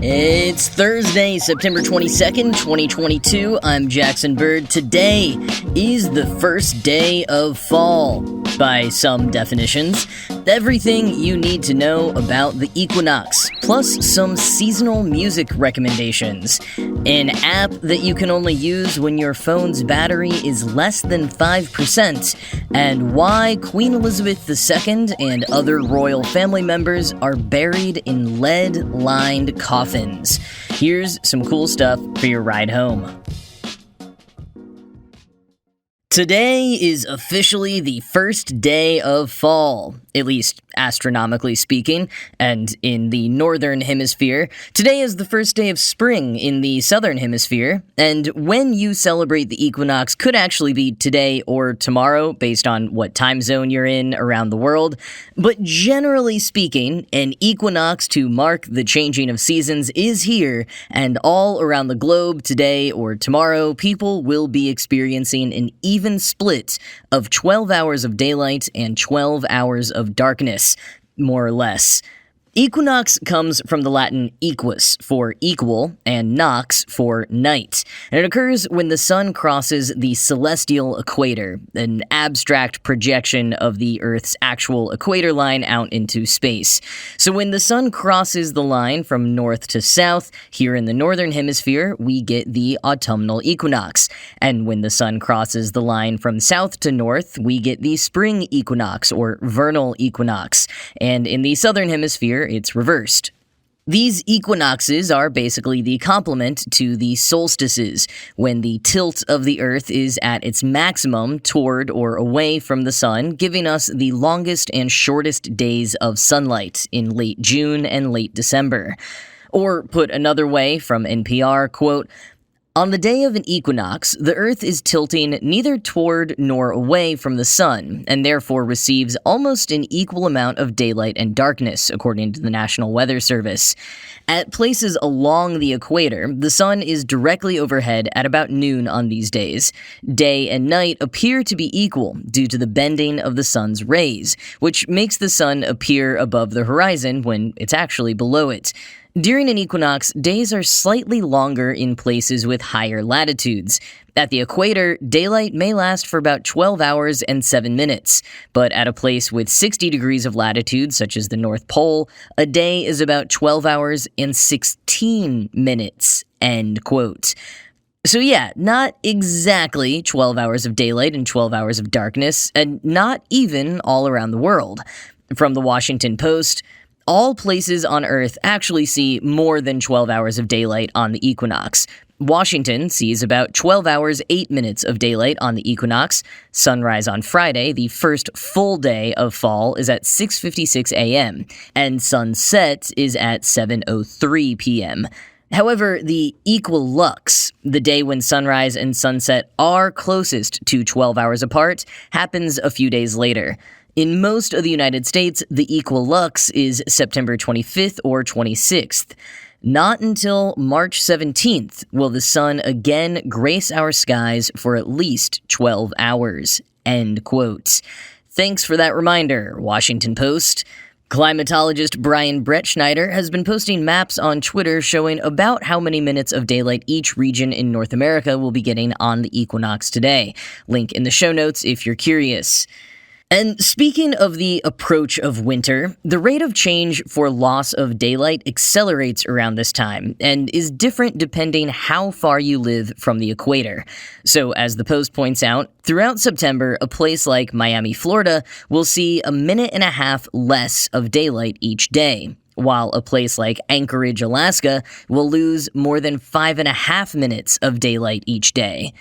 It's Thursday, September 22nd, 2022. I'm Jackson Bird. Today is the first day of fall, by some definitions. Everything you need to know about the equinox, plus some seasonal music recommendations. An app that you can only use when your phone's battery is less than 5%, and why Queen Elizabeth II and other royal family members are buried in lead-lined coffins. Here's some cool stuff for your ride home. Today is officially the first day of fall, at least astronomically speaking, and in the northern hemisphere. Today is the first day of spring in the southern hemisphere, and when you celebrate the equinox could actually be today or tomorrow, based on what time zone you're in around the world. But generally speaking, an equinox to mark the changing of seasons is here, and all around the globe today or tomorrow, people will be experiencing an even split of 12 hours of daylight and 12 hours of darkness, more or less. Equinox comes from the Latin equus, for equal, and nox, for night, and it occurs when the sun crosses the celestial equator, an abstract projection of the Earth's actual equator line out into space. So when the sun crosses the line from north to south, here in the northern hemisphere, we get the autumnal equinox, and when the sun crosses the line from south to north, we get the spring equinox, or vernal equinox, and in the southern hemisphere, it's reversed. These equinoxes are basically the complement to the solstices, when the tilt of the Earth is at its maximum toward or away from the sun, giving us the longest and shortest days of sunlight in late June and late December. Or put another way from NPR, quote, "On the day of an equinox, the Earth is tilting neither toward nor away from the sun, and therefore receives almost an equal amount of daylight and darkness, according to the National Weather Service. At places along the equator, the sun is directly overhead at about noon on these days. Day and night appear to be equal due to the bending of the sun's rays, which makes the sun appear above the horizon when it's actually below it. During an equinox, days are slightly longer in places with higher latitudes. At the equator, daylight may last for about 12 hours and 7 minutes, but at a place with 60 degrees of latitude, such as the North Pole, a day is about 12 hours and 16 minutes, end quote. So yeah, not exactly 12 hours of daylight and 12 hours of darkness, and not even all around the world. From the Washington Post, all places on Earth actually see more than 12 hours of daylight on the equinox. Washington sees about 12 hours, 8 minutes of daylight on the equinox. Sunrise on Friday, the first full day of fall, is at 6:56 a.m., and sunset is at 7:03 p.m. However, the equilux, the day when sunrise and sunset are closest to 12 hours apart, happens a few days later. In most of the United States, the equilux is September 25th or 26th. Not until March 17th will the sun again grace our skies for at least 12 hours. End quote. Thanks for that reminder, Washington Post. Climatologist Brian Brettschneider has been posting maps on Twitter showing about how many minutes of daylight each region in North America will be getting on the equinox today. Link in the show notes if you're curious. And speaking of the approach of winter, the rate of change for loss of daylight accelerates around this time and is different depending how far you live from the equator. So as the Post points out, throughout September, a place like Miami, Florida will see a minute and a half less of daylight each day, while a place like Anchorage, Alaska will lose more than 5.5 minutes of daylight each day.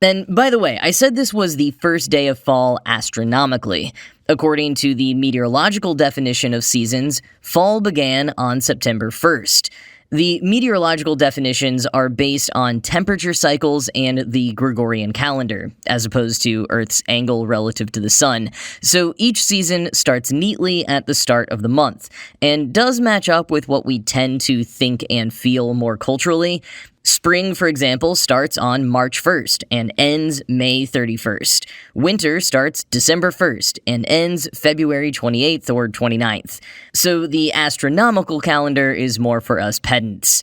And by the way, I said this was the first day of fall astronomically. According to the meteorological definition of seasons, fall began on September 1st. The meteorological definitions are based on temperature cycles and the Gregorian calendar, as opposed to Earth's angle relative to the sun. So each season starts neatly at the start of the month, and does match up with what we tend to think and feel more culturally. Spring, for example, starts on March 1st and ends May 31st. Winter starts December 1st and ends February 28th or 29th. So the astronomical calendar is more for us pedants.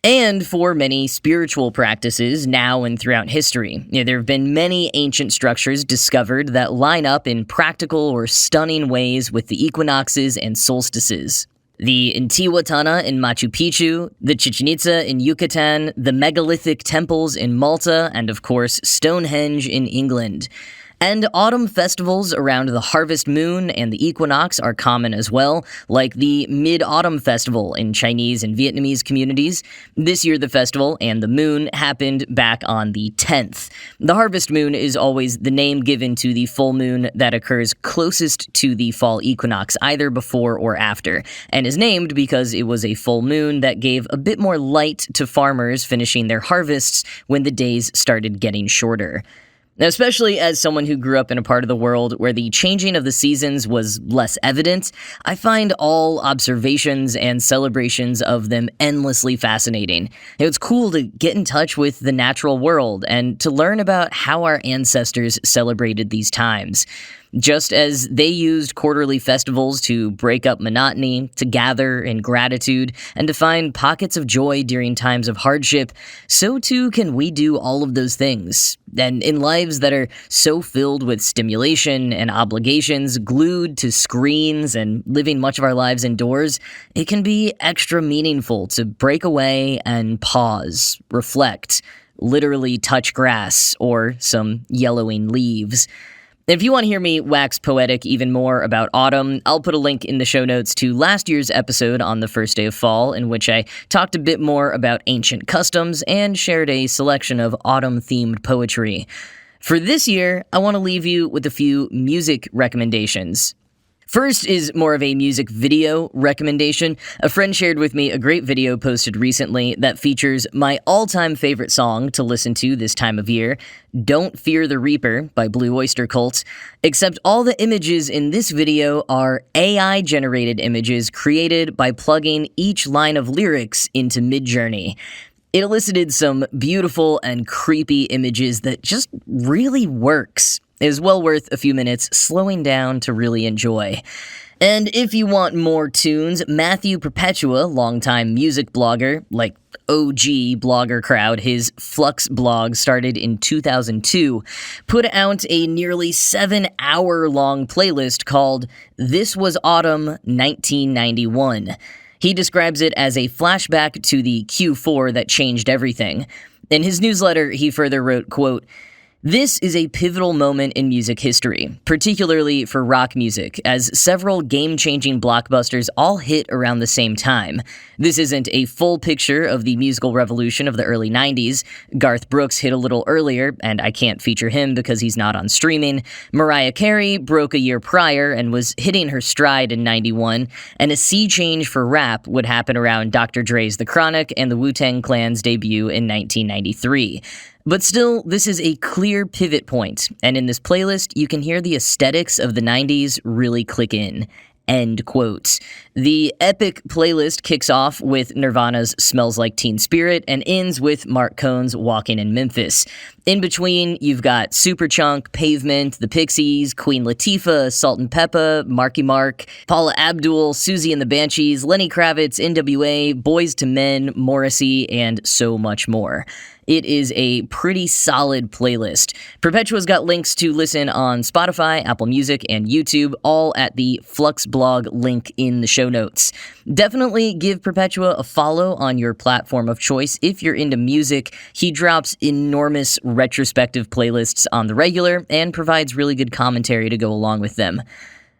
And for many spiritual practices now and throughout history. There have been many ancient structures discovered that line up in practical or stunning ways with the equinoxes and solstices. The Intihuatana in Machu Picchu, the Chichen Itza in Yucatan, the megalithic temples in Malta, and of course, Stonehenge in England. And autumn festivals around the harvest moon and the equinox are common as well, like the Mid-Autumn Festival in Chinese and Vietnamese communities. This year the festival and the moon happened back on the 10th. The harvest moon is always the name given to the full moon that occurs closest to the fall equinox, either before or after, and is named because it was a full moon that gave a bit more light to farmers finishing their harvests when the days started getting shorter. Now, especially as someone who grew up in a part of the world where the changing of the seasons was less evident, I find all observations and celebrations of them endlessly fascinating. It's cool to get in touch with the natural world and to learn about how our ancestors celebrated these times. Just as they used quarterly festivals to break up monotony, to gather in gratitude, and to find pockets of joy during times of hardship, so too can we do all of those things. And in lives that are so filled with stimulation and obligations, glued to screens and living much of our lives indoors, it can be extra meaningful to break away and pause, reflect, literally touch grass or some yellowing leaves. If you want to hear me wax poetic even more about autumn, I'll put a link in the show notes to last year's episode on the first day of fall, in which I talked a bit more about ancient customs and shared a selection of autumn-themed poetry. For this year, I want to leave you with a few music recommendations. First is more of a music video recommendation. A friend shared with me a great video posted recently that features my all-time favorite song to listen to this time of year, Don't Fear the Reaper by Blue Oyster Cult, except all the images in this video are AI-generated images created by plugging each line of lyrics into Midjourney. It elicited some beautiful and creepy images that just really works. It is well worth a few minutes slowing down to really enjoy. And if you want more tunes, Matthew Perpetua, longtime music blogger, like OG blogger crowd, his Flux blog started in 2002, put out a nearly 7-hour-long playlist called This Was Autumn 1991. He describes it as a flashback to the Q4 that changed everything. In his newsletter, he further wrote, quote, "This is a pivotal moment in music history, particularly for rock music, as several game-changing blockbusters all hit around the same time. This isn't a full picture of the musical revolution of the early 90s. Garth Brooks hit a little earlier, and I can't feature him because he's not on streaming. Mariah Carey broke a year prior and was hitting her stride in 91, and a sea change for rap would happen around Dr. Dre's The Chronic and the Wu-Tang Clan's debut in 1993. But still, this is a clear pivot point, and in this playlist, you can hear the aesthetics of the 90s really click in." End quote. The epic playlist kicks off with Nirvana's Smells Like Teen Spirit and ends with Mark Cohn's Walkin' in Memphis. In between, you've got Superchunk, Pavement, The Pixies, Queen Latifah, Salt and Peppa, Marky Mark, Paula Abdul, Susie and the Banshees, Lenny Kravitz, NWA, Boyz II Men, Morrissey, and so much more. It is a pretty solid playlist. Perpetua's got links to listen on Spotify, Apple Music, and YouTube, all at the Flux blog link in the show notes. Definitely give Perpetua a follow on your platform of choice if you're into music. He drops enormous retrospective playlists on the regular and provides really good commentary to go along with them.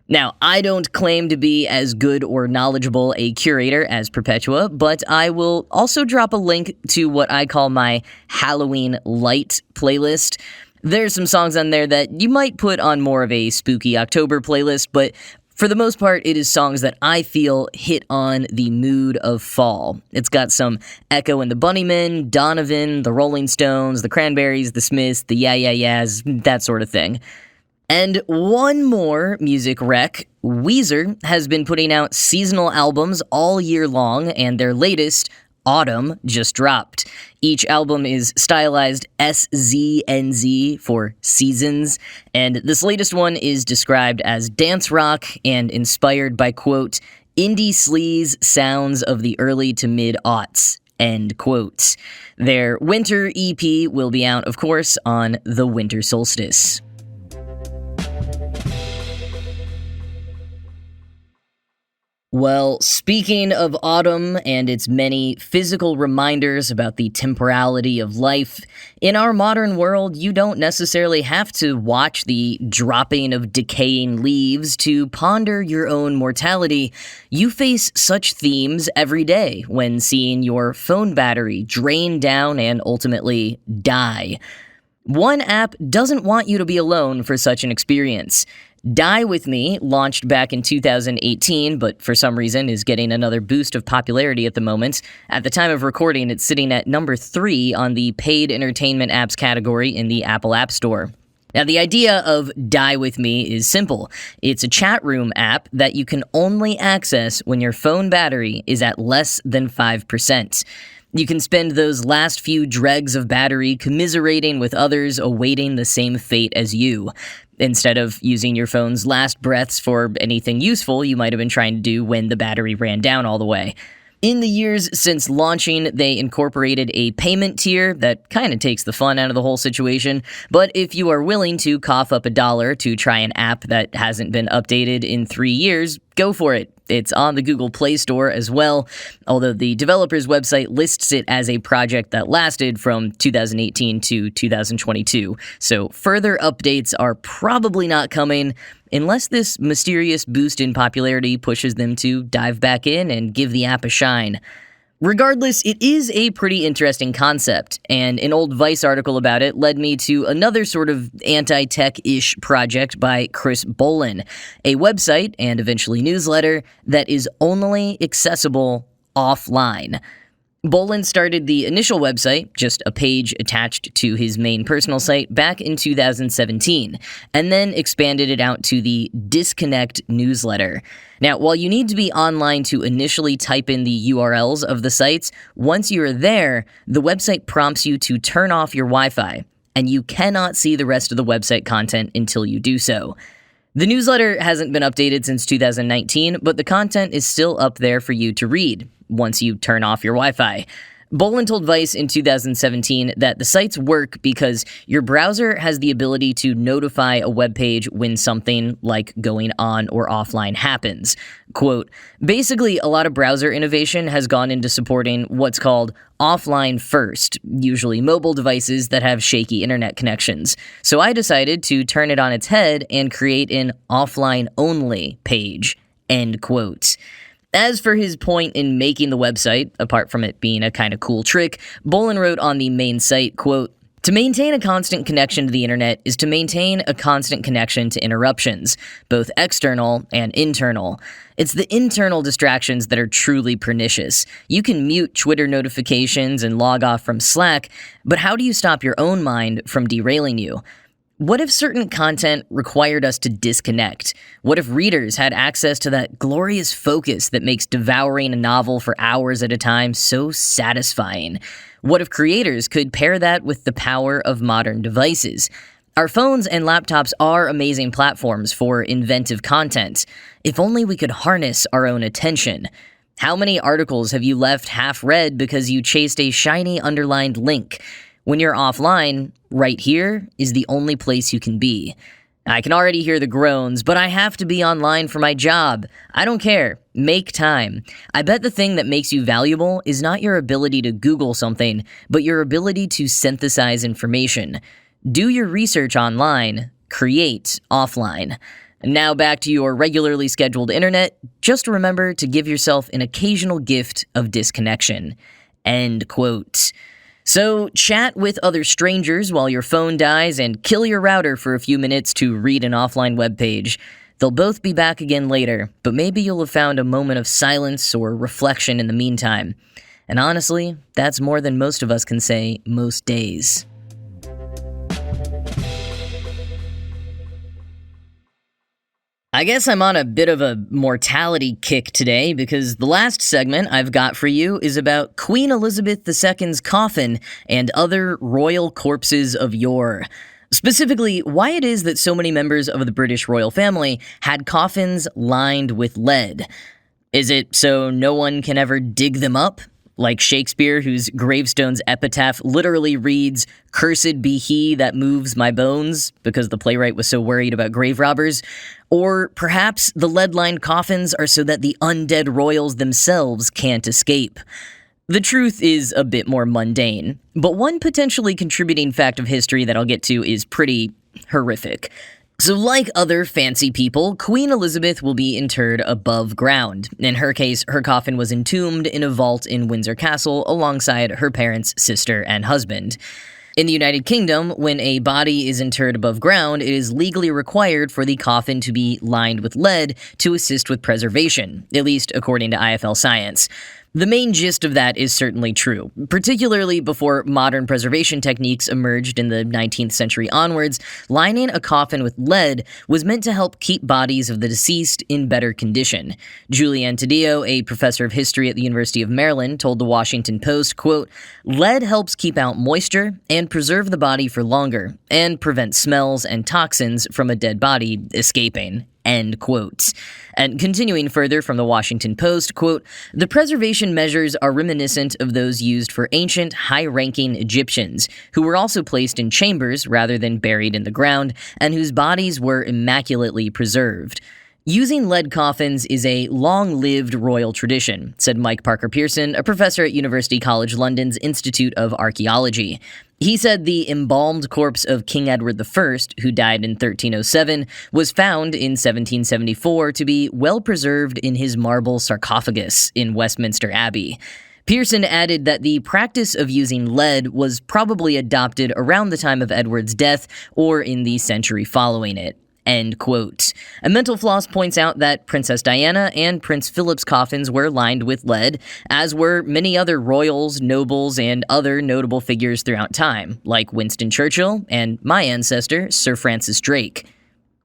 Now, I don't claim to be as good or knowledgeable a curator as Perpetua, but I will also drop a link to what I call my Halloween Light playlist. There's some songs on there that you might put on more of a spooky October playlist, but for the most part, it is songs that I feel hit on the mood of fall. It's got some Echo and the Bunnymen, Donovan, the Rolling Stones, the Cranberries, the Smiths, the Yeah Yeah Yeahs, that sort of thing. And one more music rec, Weezer has been putting out seasonal albums all year long, and their latest, Autumn just dropped. Each album is stylized SZNZ for seasons, and this latest one is described as dance rock and inspired by, quote, indie sleaze sounds of the early to mid-aughts, end quote. Their winter EP will be out, of course, on the winter solstice. Well, speaking of autumn and its many physical reminders about the temporality of life, in our modern world, you don't necessarily have to watch the dropping of decaying leaves to ponder your own mortality. You face such themes every day when seeing your phone battery drain down and ultimately die. One app doesn't want you to be alone for such an experience. Die With Me launched back in 2018, but for some reason is getting another boost of popularity at the moment. At the time of recording, it's sitting at number 3 on the paid entertainment apps category in the Apple App Store. Now, the idea of Die With Me is simple. It's a chat room app that you can only access when your phone battery is at less than 5%. You can spend those last few dregs of battery commiserating with others awaiting the same fate as you, instead of using your phone's last breaths for anything useful you might have been trying to do when the battery ran down all the way. In the years since launching, they incorporated a payment tier that kind of takes the fun out of the whole situation, but if you are willing to cough up $1 to try an app that hasn't been updated in 3 years, go for it. It's on the Google Play Store as well, although the developer's website lists it as a project that lasted from 2018 to 2022, so further updates are probably not coming unless this mysterious boost in popularity pushes them to dive back in and give the app a shine. Regardless, it is a pretty interesting concept, and an old Vice article about it led me to another sort of anti-tech-ish project by Chris Bolin, a website and eventually newsletter that is only accessible offline. Bolin started the initial website, just a page attached to his main personal site, back in 2017, and then expanded it out to the Disconnect newsletter. Now, while you need to be online to initially type in the URLs of the sites, once you're there, the website prompts you to turn off your Wi-Fi, and you cannot see the rest of the website content until you do so. The newsletter hasn't been updated since 2019, but the content is still up there for you to read once you turn off your Wi-Fi. Bolin told Vice in 2017 that the sites work because your browser has the ability to notify a web page when something like going on or offline happens. Quote, basically, a lot of browser innovation has gone into supporting what's called offline first, usually mobile devices that have shaky internet connections. So I decided to turn it on its head and create an offline only page, end quote. As for his point in making the website, apart from it being a kind of cool trick, Bolin wrote on the main site, quote, to maintain a constant connection to the internet is to maintain a constant connection to interruptions, both external and internal. It's the internal distractions that are truly pernicious. You can mute Twitter notifications and log off from Slack, but how do you stop your own mind from derailing you? What if certain content required us to disconnect? What if readers had access to that glorious focus that makes devouring a novel for hours at a time so satisfying? What if creators could pair that with the power of modern devices? Our phones and laptops are amazing platforms for inventive content. If only we could harness our own attention. How many articles have you left half-read because you chased a shiny underlined link? When you're offline, right here is the only place you can be. I can already hear the groans, but I have to be online for my job. I don't care. Make time. I bet the thing that makes you valuable is not your ability to Google something, but your ability to synthesize information. Do your research online, create offline. Now back to your regularly scheduled internet. Just remember to give yourself an occasional gift of disconnection. End quote. So, chat with other strangers while your phone dies and kill your router for a few minutes to read an offline webpage. They'll both be back again later, but maybe you'll have found a moment of silence or reflection in the meantime. And honestly, that's more than most of us can say most days. I guess I'm on a bit of a mortality kick today because the last segment I've got for you is about Queen Elizabeth II's coffin and other royal corpses of yore. Specifically, why it is that so many members of the British royal family had coffins lined with lead. Is it so no one can ever dig them up? Like Shakespeare, whose gravestone's epitaph literally reads, "Cursed be he that moves my bones," because the playwright was so worried about grave robbers. Or perhaps the lead-lined coffins are so that the undead royals themselves can't escape. The truth is a bit more mundane, but one potentially contributing fact of history that I'll get to is pretty horrific. So like other fancy people, Queen Elizabeth will be interred above ground. In her case, her coffin was entombed in a vault in Windsor Castle alongside her parents, sister, and husband. In the United Kingdom, when a body is interred above ground, it is legally required for the coffin to be lined with lead to assist with preservation, at least according to IFL Science. The main gist of that is certainly true, particularly before modern preservation techniques emerged in the 19th century onwards. Lining a coffin with lead was meant to help keep bodies of the deceased in better condition. Julianne Taddeo, a professor of history at the University of Maryland, told the Washington Post, quote, "Lead helps keep out moisture and preserve the body for longer, and prevent smells and toxins from a dead body escaping." End quote. And continuing further from the Washington Post, quote, "The preservation measures are reminiscent of those used for ancient, high-ranking Egyptians, who were also placed in chambers rather than buried in the ground, and whose bodies were immaculately preserved. Using lead coffins is a long-lived royal tradition," said Mike Parker Pearson, a professor at University College London's Institute of Archaeology. He said the embalmed corpse of King Edward I, who died in 1307, was found in 1774 to be well-preserved in his marble sarcophagus in Westminster Abbey. Pearson added that the practice of using lead was probably adopted around the time of Edward's death or in the century following it. End quote. A Mental Floss points out that Princess Diana and Prince Philip's coffins were lined with lead, as were many other royals, nobles, and other notable figures throughout time, like Winston Churchill and my ancestor, Sir Francis Drake.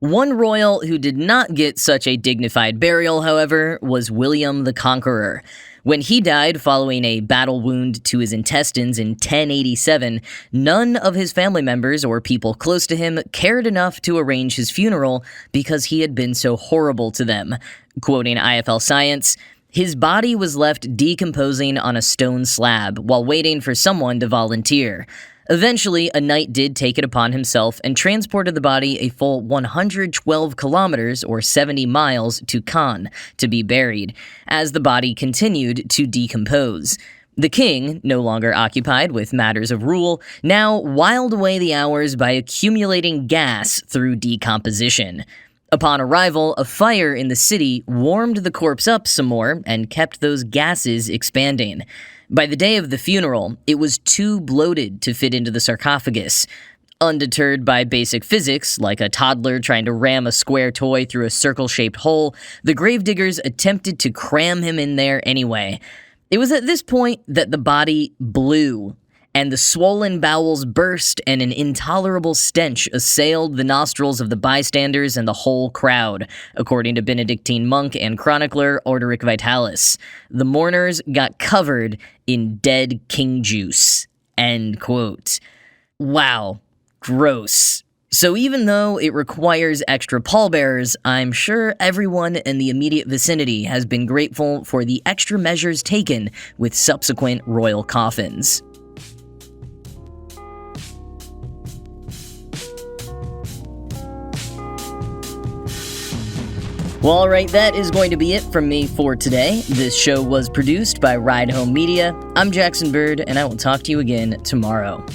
One royal who did not get such a dignified burial, however, was William the Conqueror. When he died following a battle wound to his intestines in 1087, none of his family members or people close to him cared enough to arrange his funeral because he had been so horrible to them. Quoting IFL Science, "His body was left decomposing on a stone slab while waiting for someone to volunteer. Eventually, a knight did take it upon himself and transported the body a full 112 kilometers or 70 miles to Caen to be buried, as the body continued to decompose. The king, no longer occupied with matters of rule, now whiled away the hours by accumulating gas through decomposition. Upon arrival, a fire in the city warmed the corpse up some more and kept those gases expanding. By the day of the funeral, it was too bloated to fit into the sarcophagus. Undeterred by basic physics, like a toddler trying to ram a square toy through a circle-shaped hole, the gravediggers attempted to cram him in there anyway. It was at this point that the body blew, and the swollen bowels burst, and an intolerable stench assailed the nostrils of the bystanders and the whole crowd, according to Benedictine monk and chronicler Orderic Vitalis. The mourners got covered in dead king juice. End quote. Wow. Gross. So even though it requires extra pallbearers, I'm sure everyone in the immediate vicinity has been grateful for the extra measures taken with subsequent royal coffins. Well, alright, that is going to be it from me for today. This show was produced by Ride Home Media. I'm Jackson Bird, and I will talk to you again tomorrow.